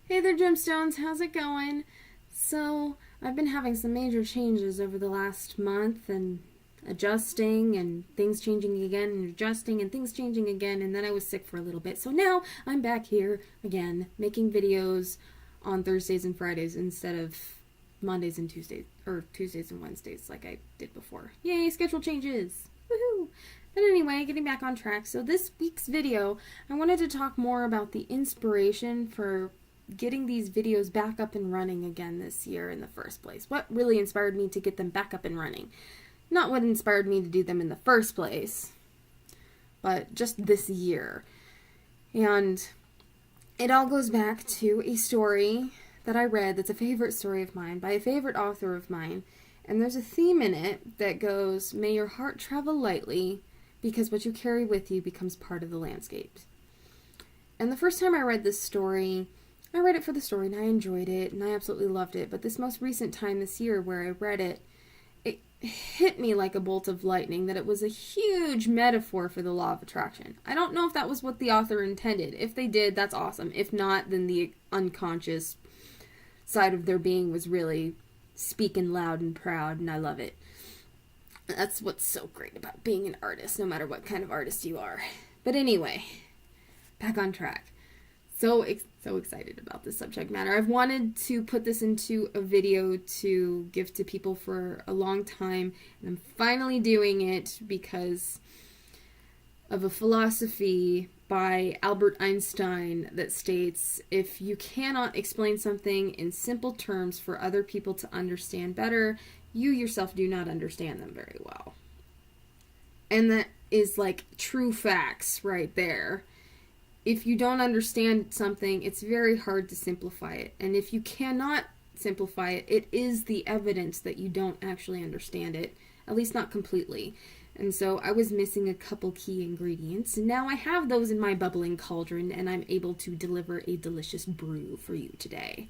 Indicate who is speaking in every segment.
Speaker 1: Hey there, Gemstones. How's it going? So, I've been having some major changes over the last month and adjusting and things changing again and adjusting and things changing again, and then I was sick for a little bit. So now I'm back here again making videos on Thursdays and Fridays instead of Mondays and Tuesdays, or Tuesdays and Wednesdays like I did before. Yay, schedule changes! Woohoo! But anyway, getting back on track. So this week's video, I wanted to talk more about the inspiration for getting these videos back up and running again this year in the first place. What really inspired me to get them back up and running. Not what inspired me to do them in the first place, but just this year. And it all goes back to a story that I read that's a favorite story of mine by a favorite author of mine. And there's a theme in it that goes, "May your heart travel lightly, because what you carry with you becomes part of the landscape." And the first time I read this story, I read it for the story and I enjoyed it and I absolutely loved it. But this most recent time this year where I read it, it hit me like a bolt of lightning that it was a huge metaphor for the law of attraction. I don't know if that was what the author intended. If they did, that's awesome. If not, then the unconscious side of their being was really speaking loud and proud, and I love it. That's what's so great about being an artist, no matter what kind of artist you are. But anyway, back on track. So excited about this subject matter. I've wanted to put this into a video to give to people for a long time, and I'm finally doing it because of a philosophy by Albert Einstein that states, if you cannot explain something in simple terms for other people to understand better, you yourself do not understand them very well. And that is like true facts right there. If you don't understand something, it's very hard to simplify it. And if you cannot simplify it, it is the evidence that you don't actually understand it, at least not completely. And so I was missing a couple key ingredients, and now I have those in my bubbling cauldron, and I'm able to deliver a delicious brew for you today.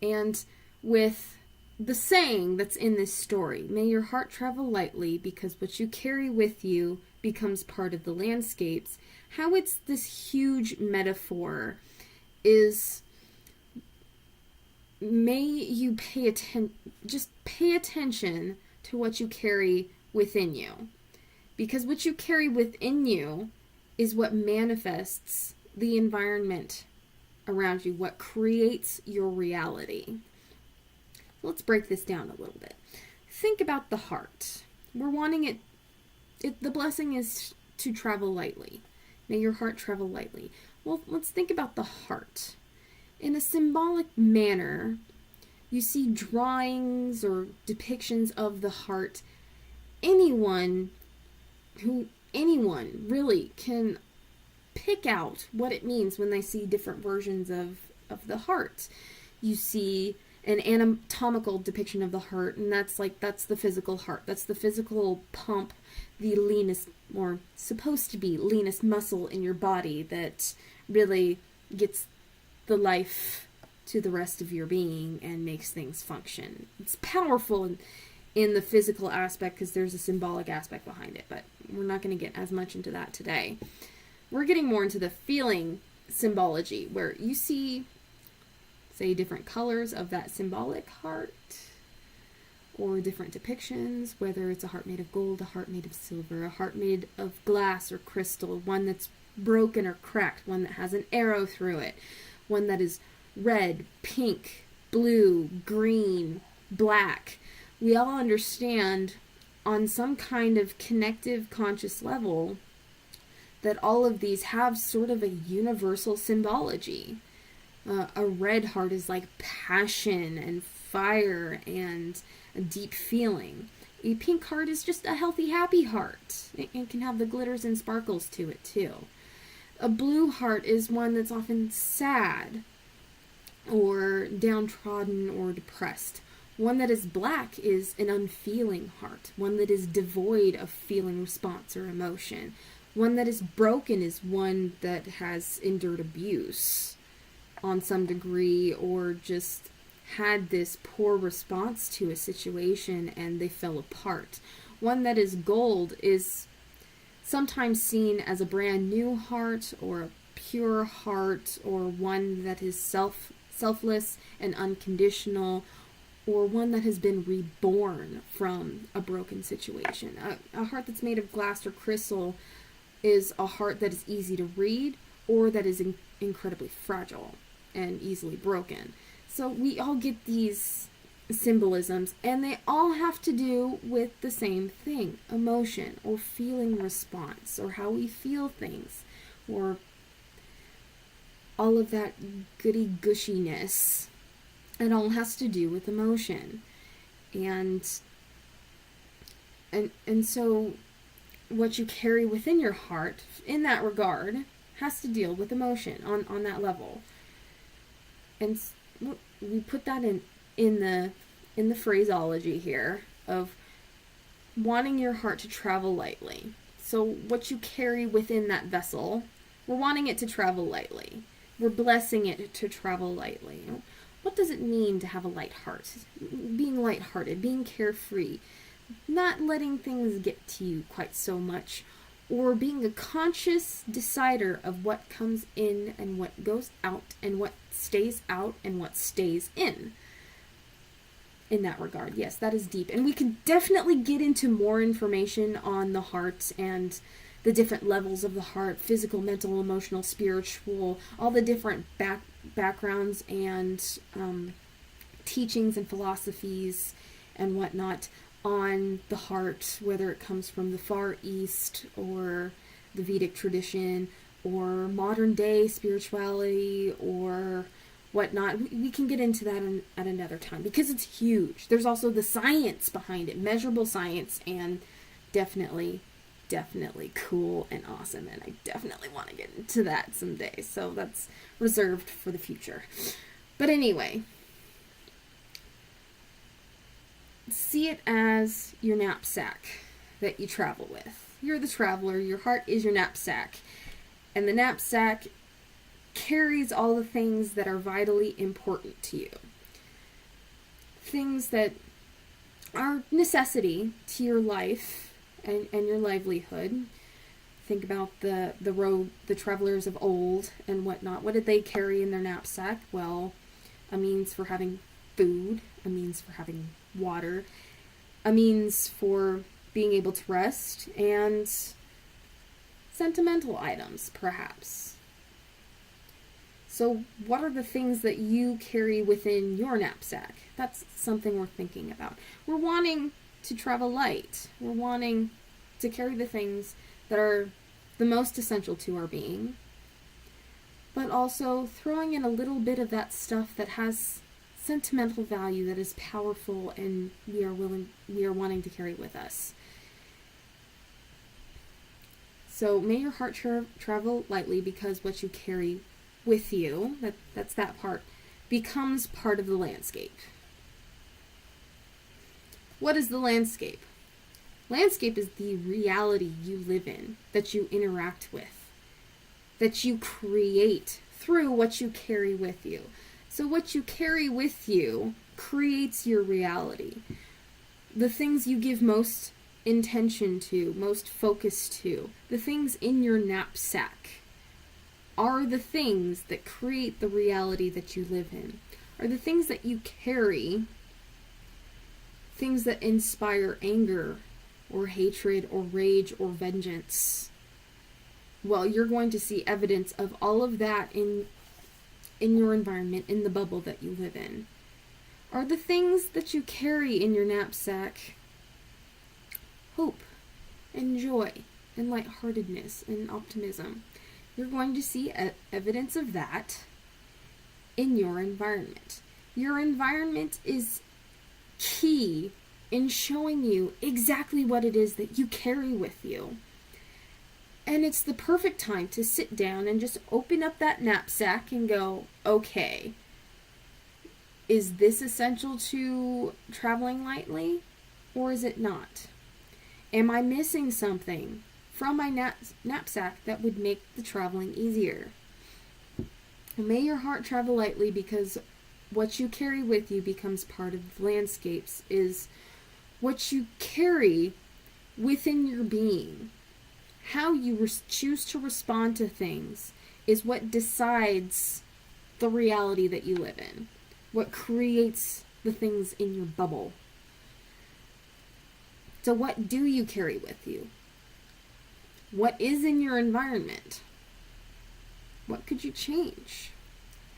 Speaker 1: And with the saying that's in this story, "May your heart travel lightly, because what you carry with you becomes part of the landscapes," how it's this huge metaphor is, may you just pay attention to what you carry within you. Because what you carry within you is what manifests the environment around you, what creates your reality. Let's break this down a little bit. Think about the heart. We're wanting the blessing is to travel lightly. May your heart travel lightly. Well, let's think about the heart. In a symbolic manner, you see drawings or depictions of the heart. Anyone really can pick out what it means when they see different versions of the heart. You see an anatomical depiction of the heart, and that's the physical heart. That's the physical pump, the leanest, or supposed to be leanest muscle in your body that really gets the life to the rest of your being and makes things function. It's powerful in the physical aspect because there's a symbolic aspect behind it, but we're not going to get as much into that today. We're getting more into the feeling symbology, where you see, say, different colors of that symbolic heart, or different depictions, whether it's a heart made of gold, a heart made of silver, a heart made of glass or crystal, one that's broken or cracked, one that has an arrow through it, one that is red, pink, blue, green, black. We all understand on some kind of connective conscious level that all of these have sort of a universal symbology. A red heart is like passion and fire and a deep feeling. A pink heart is just a healthy, happy heart. It can have the glitters and sparkles to it too. A blue heart is one that's often sad or downtrodden or depressed. One that is black is an unfeeling heart. One that is devoid of feeling, response, or emotion. One that is broken is one that has endured abuse on some degree, or just had this poor response to a situation and they fell apart. One that is gold is sometimes seen as a brand new heart or a pure heart, or one that is selfless and unconditional, or one that has been reborn from a broken situation. A heart that's made of glass or crystal is a heart that is easy to read, or that is incredibly fragile and easily broken. So we all get these symbolisms, and they all have to do with the same thing: emotion, or feeling response, or how we feel things, or all of that goody gushiness. It all has to do with emotion. And so what you carry within your heart in that regard has to deal with emotion on that level. And we put that in the phraseology here of wanting your heart to travel lightly. So what you carry within that vessel, we're wanting it to travel lightly. We're blessing it to travel lightly. What does it mean to have a light heart? Being lighthearted, being carefree, not letting things get to you quite so much, or being a conscious decider of what comes in and what goes out, and what stays out and what stays in that regard. Yes, that is deep. And we can definitely get into more information on the heart and the different levels of the heart: physical, mental, emotional, spiritual, all the different backgrounds and teachings and philosophies and whatnot on the heart, whether it comes from the Far East or the Vedic tradition or modern day spirituality or whatnot. We can get into that at another time, because it's huge. There's also the science behind it, measurable science, and definitely cool and awesome, and I definitely want to get into that someday, so that's reserved for the future. But anyway, see it as your knapsack that you travel with. You're the traveler, your heart is your knapsack, and the knapsack carries all the things that are vitally important to you. Things that are necessity to your life and your livelihood. Think about the travelers of old and whatnot. What did they carry in their knapsack? Well, a means for having food, a means for having water, a means for being able to rest, and sentimental items, perhaps. So what are the things that you carry within your knapsack? That's something we're thinking about. We're wanting to travel light. We're wanting to carry the things that are the most essential to our being, but also throwing in a little bit of that stuff that has sentimental value, that is powerful, and we are wanting to carry with us. So may your heart travel lightly, because what you carry with you, that's that part, becomes part of the landscape. What is the landscape? Landscape is the reality you live in, that you interact with, that you create through what you carry with you. So what you carry with you creates your reality. The things you give most intention to, most focus to, the things in your knapsack are the things that create the reality that you live in, are the things that you carry, things that inspire anger or hatred or rage or vengeance. Well, you're going to see evidence of all of that in your environment, in the bubble that you live in. Are the things that you carry in your knapsack hope and joy and lightheartedness and optimism? You're going to see evidence of that in your environment. Your environment is key in showing you exactly what it is that you carry with you. And it's the perfect time to sit down and just open up that knapsack and go, okay, is this essential to traveling lightly, or is it not? Am I missing something from my knapsack that would make the traveling easier? May your heart travel lightly, because what you carry with you becomes part of the landscapes, is what you carry within your being. How you choose to respond to things is what decides the reality that you live in, what creates the things in your bubble. So what do you carry with you? What is in your environment? What could you change?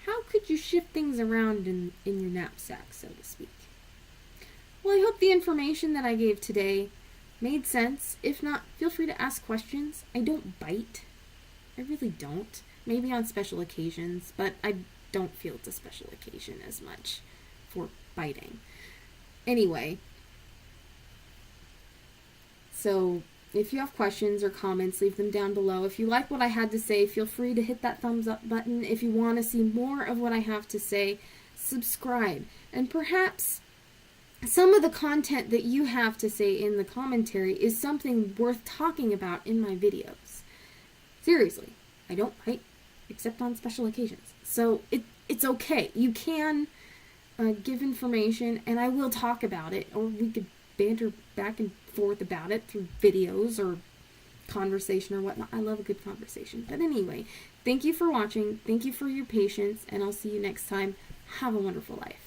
Speaker 1: How could you shift things around in your knapsack, so to speak? Well, I hope the information that I gave today made sense. If not, feel free to ask questions. I don't bite. I really don't. Maybe on special occasions, but I don't feel it's a special occasion as much for biting. Anyway, so if you have questions or comments, leave them down below. If you like what I had to say, feel free to hit that thumbs up button. If you want to see more of what I have to say, subscribe. And perhaps some of the content that you have to say in the commentary is something worth talking about in my videos. Seriously, I don't bite except on special occasions. So it's okay. You can give information and I will talk about it, or we could banter back and forth about it through videos or conversation or whatnot. I love a good conversation. But anyway, thank you for watching. Thank you for your patience, and I'll see you next time. Have a wonderful life.